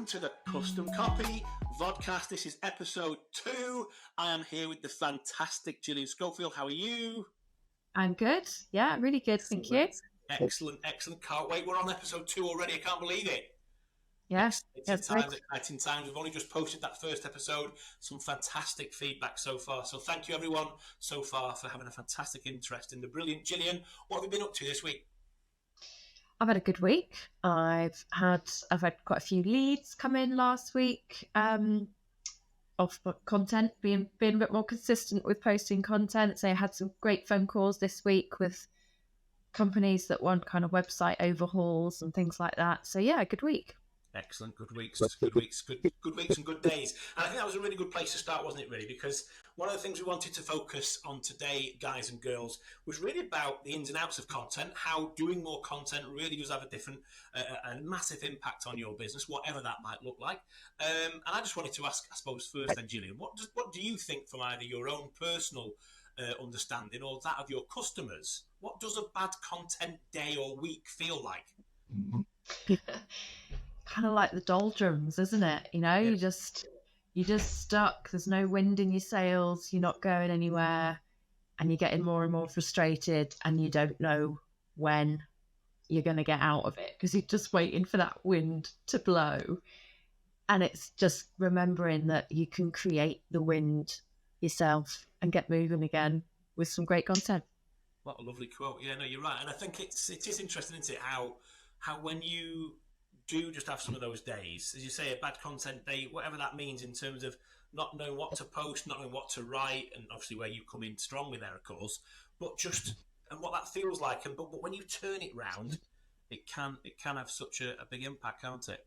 welcome to the Custom Copy Vodcast. This is episode 2. I am here with the fantastic Gillian Schofield. How are you? I'm good. Yeah, really good. Thank you. Excellent. Can't wait. We're on episode 2 already. I can't believe it. Yeah, Exciting times. We've only just posted that first episode. Some fantastic feedback so far. So thank you everyone so far for having a fantastic interest in the brilliant Gillian. What have you been up to this week? I've had a good week. I've had quite a few leads come in last week of content, being a bit more consistent with posting content. So I had some great phone calls this week with companies that want kind of website overhauls and things like that. So yeah, good week. Excellent. Good weeks and good days. And I think that was a really good place to start, wasn't it, really? Because one of the things we wanted to focus on today, guys and girls, was really about the ins and outs of content, how doing more content really does have a different, a massive impact on your business, whatever that might look like. And I just wanted to ask, I suppose, first then, Gillian, what do you think from either your own personal understanding or that of your customers? What does a bad content day or week feel like? Kind of like the doldrums, isn't it? You know, Yeah. you're just stuck. There's no wind in your sails. You're not going anywhere, and you're getting more and more frustrated, and you don't know when you're going to get out of it because you're just waiting for that wind to blow. And it's just remembering that you can create the wind yourself and get moving again with some great content. What a lovely quote. Yeah, no, you're right. And I think it is interesting, isn't it, how when you do just have some of those days, as you say, a bad content day, whatever that means in terms of not knowing what to post, not knowing what to write, and obviously where you come in strongly there, of course, but just, and what that feels like, and but when you turn it round, it can have such a big impact, can't it?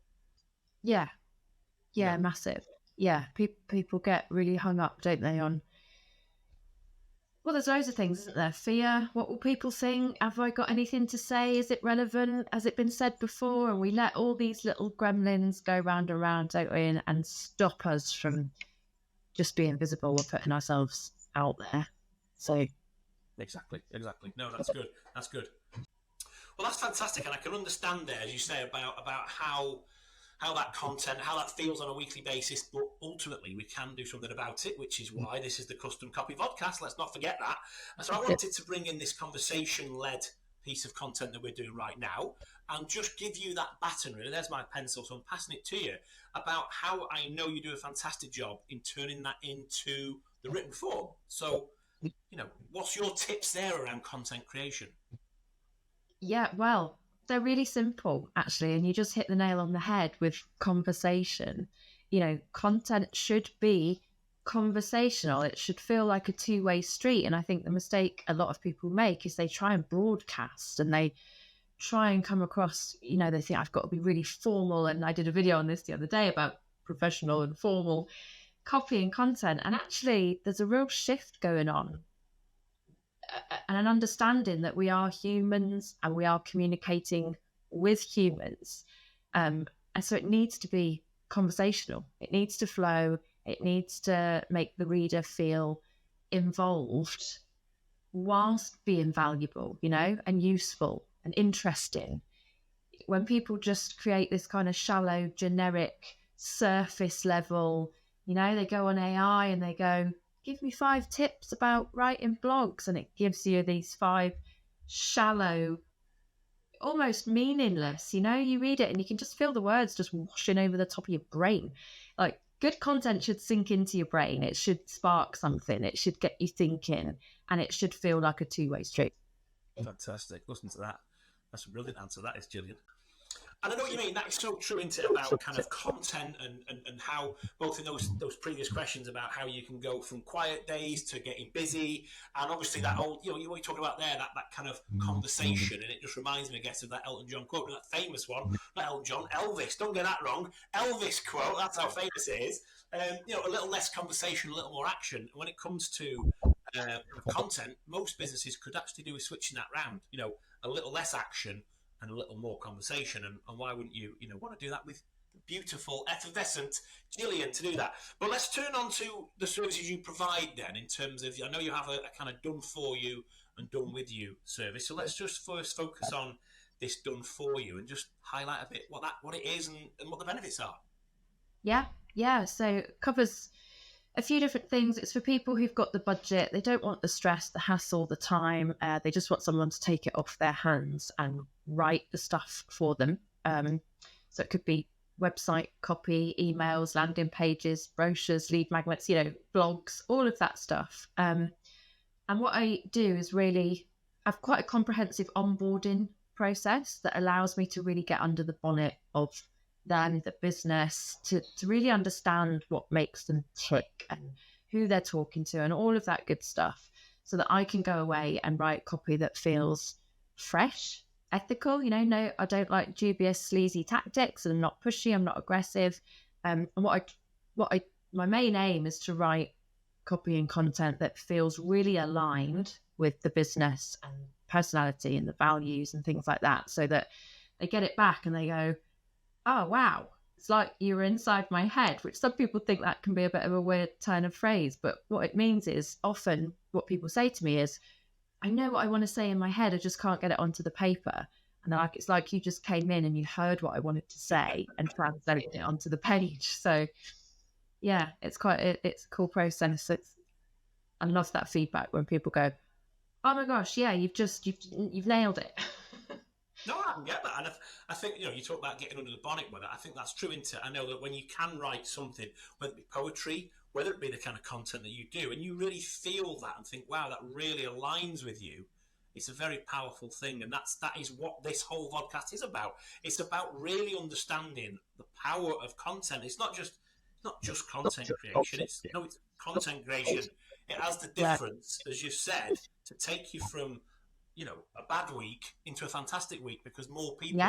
Yeah, massive. Yeah, people get really hung up, don't they, on, well, there's loads of things, isn't there? Fear, what will people think? Have I got anything to say? Is it relevant? Has it been said before? And we let all these little gremlins go round and round, don't we, and stop us from just being visible or putting ourselves out there. So Exactly. No, that's good. Well, that's fantastic, and I can understand there, as you say, about how that content, how that feels on a weekly basis, but ultimately we can do something about it, which is why this is the Custom Copy Vodcast. Let's not forget that. And so I wanted to bring in this conversation-led piece of content that we're doing right now and just give you that baton, really. There's my pencil, so I'm passing it to you, about how I know you do a fantastic job in turning that into the written form. So, what's your tips there around content creation? Yeah, well, they're really simple, actually, and you just hit the nail on the head with conversation. Content should be conversational. It should feel like a two-way street. And I think the mistake a lot of people make is they try and broadcast and they try and come across, they think I've got to be really formal. And I did a video on this the other day about professional and formal copy and content. And actually, there's a real shift going on. And an understanding that we are humans and we are communicating with humans. And so it needs to be conversational. It needs to flow. It needs to make the reader feel involved whilst being valuable, and useful and interesting. When people just create this kind of shallow, generic, surface level, they go on AI and they go, give me 5 tips about writing blogs, and it gives you these 5 shallow, almost meaningless, you read it and you can just feel the words just washing over the top of your brain. Like, good content should sink into your brain. It should spark something. It should get you thinking, and it should feel like a two-way street. Fantastic. Listen to that. That's a brilliant answer, that is, Gillian. And I know what you mean. That is so true, isn't it, about kind of content and how, both in those previous questions about how you can go from quiet days to getting busy, and obviously that old, what you're talking about there, that kind of conversation, and it just reminds me, I guess, of that Elton John quote, that famous one, not Elton John, Elvis, don't get that wrong, Elvis quote, that's how famous it is. A little less conversation, a little more action. When it comes to content, most businesses could actually do with switching that round, a little less action and a little more conversation, and why wouldn't you, want to do that with beautiful, effervescent Gillian to do that? But let's turn on to the services you provide then, in terms of, I know you have a kind of done for you and done with you service. So let's just first focus on this done for you and just highlight a bit what it is and what the benefits are. Yeah. So it covers a few different things. It's for people who've got the budget. They don't want the stress, the hassle, the time. They just want someone to take it off their hands and write the stuff for them. So it could be website copy, emails, landing pages, brochures, lead magnets, blogs, all of that stuff. And what I do is really have quite a comprehensive onboarding process that allows me to really get under the bonnet of them, the business, to really understand what makes them tick and who they're talking to and all of that good stuff, so that I can go away and write copy that feels fresh, ethical. No, I don't like dubious, sleazy tactics, and I'm not pushy, I'm not aggressive. And my main aim is to write copy and content that feels really aligned with the business and personality and the values and things like that, so that they get it back and they go, oh, wow, it's like you were inside my head, which some people think that can be a bit of a weird turn of phrase. But what it means is, often what people say to me is, I know what I want to say in my head, I just can't get it onto the paper. And they're like, it's like you just came in and you heard what I wanted to say and translated it onto the page. So yeah, it's a cool process. I love that feedback when people go, oh my gosh, yeah, you've nailed it. No, I can get that, and I think you talk about getting under the bonnet with it. I think that's true. Into I know that when you can write something, whether it be poetry, whether it be the kind of content that you do, and you really feel that and think, wow, that really aligns with you. It's a very powerful thing, and that is what this whole podcast is about. It's about really understanding the power of content. It's not just content creation. It's content creation. It has the difference, as you said, to take you from a bad week into a fantastic week, because more people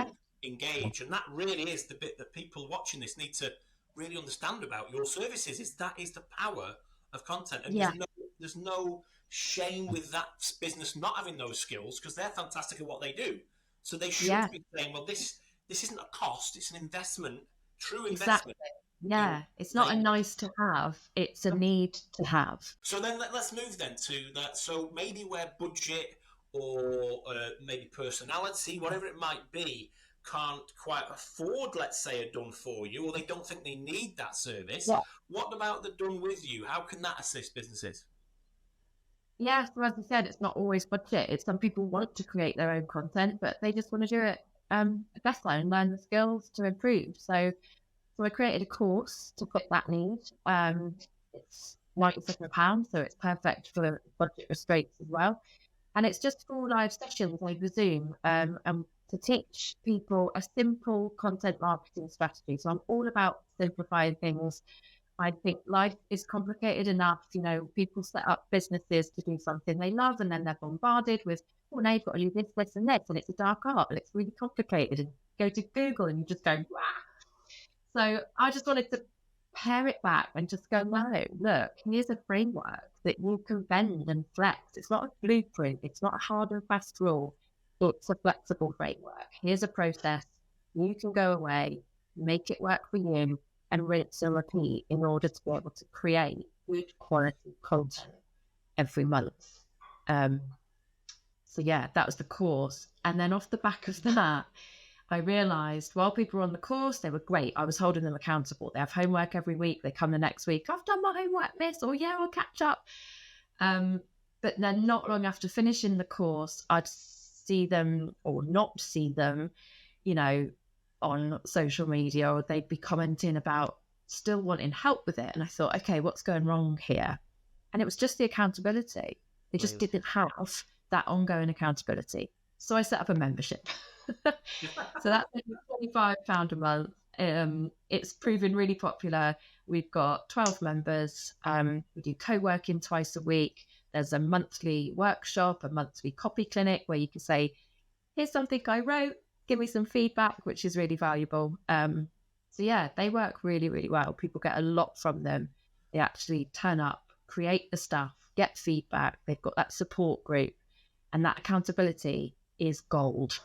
engage. And that really is the bit that people watching this need to really understand about your services, is that is the power of content. And there's no shame with that business not having those skills, because they're fantastic at what they do. So they should be saying, well, this isn't a cost, it's an investment, true investment. Exactly. Yeah, it's not a nice to have, it's a need to have. So then let's move then to that. So maybe where budget or maybe personality, whatever it might be, can't quite afford, let's say, a done for you, or they don't think they need that service. What about the done with you? How can that assist businesses? Yeah, so as I said, it's not always budget. It's some people want to create their own content, but they just want to do it better and learn the skills to improve. So I created a course to fit that need. It's £97, so it's perfect for budget restraints as well. And it's just 4 live sessions over Zoom, and to teach people a simple content marketing strategy. So I'm all about simplifying things. I think life is complicated enough. People set up businesses to do something they love, and then they're bombarded with, oh, now you've got to do this, and this, and it's a dark art, and it's really complicated. And go to Google, and you just go, wow. So I just wanted to pare it back and just go, no, look, here's a framework that you can bend and flex. It's not a blueprint. It's not a hard and fast rule. It's a flexible framework. Here's a process. You can go away, make it work for you, and rinse and repeat in order to be able to create good quality content every month. So yeah, that was the course. And then off the back of that, I realised while people were on the course, they were great. I was holding them accountable. They have homework every week. They come the next week. I've done my homework, miss. Or yeah, I'll catch up. But then not long after finishing the course, I'd see them or not see them, on social media, or they'd be commenting about still wanting help with it. And I thought, okay, what's going wrong here? And it was just the accountability. They just didn't have that ongoing accountability. So I set up a membership. So that's £25 a month. It's proven really popular. We've got 12 members. We do co-working twice a week. There's a monthly workshop, a monthly copy clinic where you can say, here's something I wrote, give me some feedback, which is really valuable. So yeah, they work really, really well. People get a lot from them. They actually turn up, create the stuff, get feedback. They've got that support group, and that accountability is gold.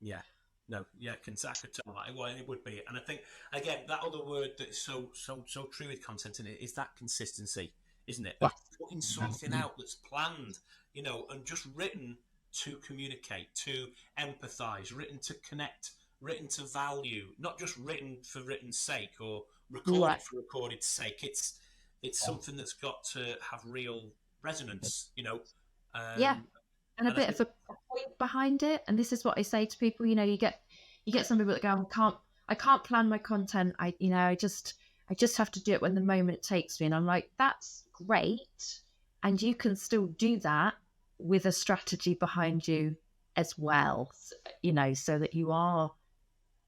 Yeah. No, yeah, I can tell that. Well, it would be. And I think, again, that other word that is so true with content in it is that consistency, isn't it? Of putting something out that's planned, and just written to communicate, to empathise, written to connect written to value, not just written for written's sake or recorded for recorded's sake. It's something that's got to have real resonance, you know. And a bit of a point behind it. And this is what I say to people. You know, you get some people that go, I can't plan my content. I just have to do it when the moment takes me. And I'm like, that's great. And you can still do that with a strategy behind you as well, you know, so that you are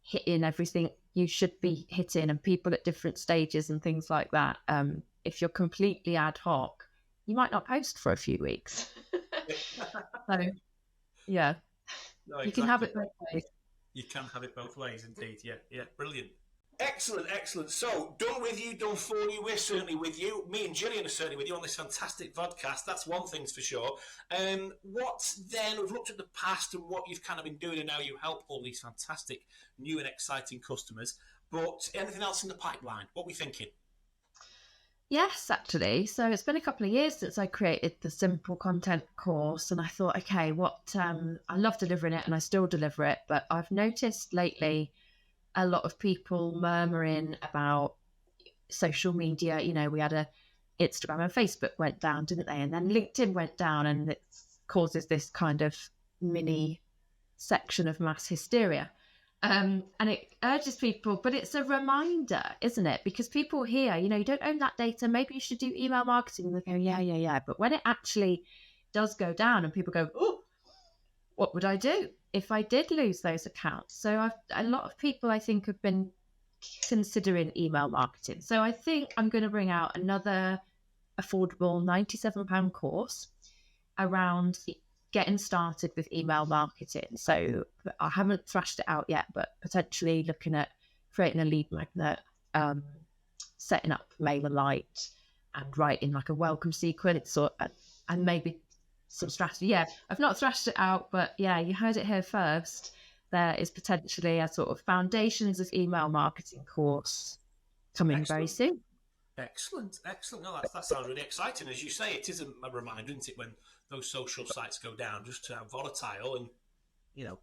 hitting everything you should be hitting, and people at different stages and things like that. If you're completely ad hoc, you might not post for a few weeks. So, yeah, no, exactly. You can have it both ways. You can have it both ways, indeed. Yeah, brilliant. Excellent. So, done with you, done for you. We're certainly with you. Me and Gillian are certainly with you on this fantastic vodcast. That's one thing's for sure. What then? We've looked at the past and what you've kind of been doing, and now you help all these fantastic new and exciting customers. But anything else in the pipeline? What are we thinking? Yes, actually. So it's been a couple of years since I created the simple content course, and I thought, okay, I love delivering it and I still deliver it, but I've noticed lately a lot of people murmuring about social media. You know, we had Instagram and Facebook went down, didn't they? And then LinkedIn went down, and it causes this kind of mini section of mass hysteria. And it urges people, but it's a reminder, isn't it? Because people hear, you know, you don't own that data, maybe you should do email marketing. And they go, yeah. But when it actually does go down and people go, oh, what would I do if I did lose those accounts? So a lot of people, I think, have been considering email marketing. So I think I'm going to bring out another affordable £97 course around getting started with email marketing. So I haven't thrashed it out yet, but potentially looking at creating a lead magnet, setting up MailerLite, and writing like a welcome sequence, and maybe some strategy. Yeah, I've not thrashed it out, but yeah, you heard it here first. There is potentially a sort of foundations of email marketing course coming very soon. Excellent. No, that sounds really exciting. As you say, it is a reminder, isn't it, when those social sites go down, just to how volatile and, you know,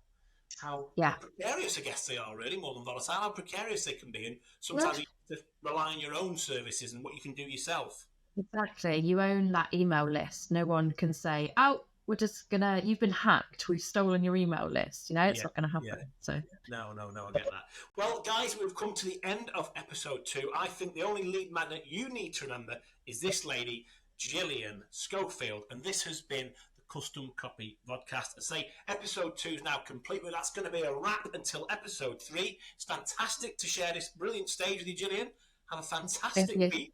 how precarious, I guess they are, really, more than volatile, how precarious they can be. And sometimes you have to rely on your own services and what you can do yourself. Exactly. You own that email list. No one can say, oh, you've been hacked, we've stolen your email list. You know, it's not going to happen. Yeah. So No, I get that. Well, guys, we've come to the end of episode 2. I think the only lead magnet you need to remember is this lady, Gillian Schofield, and this has been the Custom Copy Vodcast. I say episode 2 is now complete, but that's going to be a wrap until episode 3. It's fantastic to share this brilliant stage with you, Gillian. Have a fantastic week,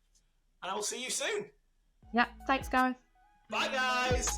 and I will see you soon. Yeah, thanks, Gareth. Bye, guys.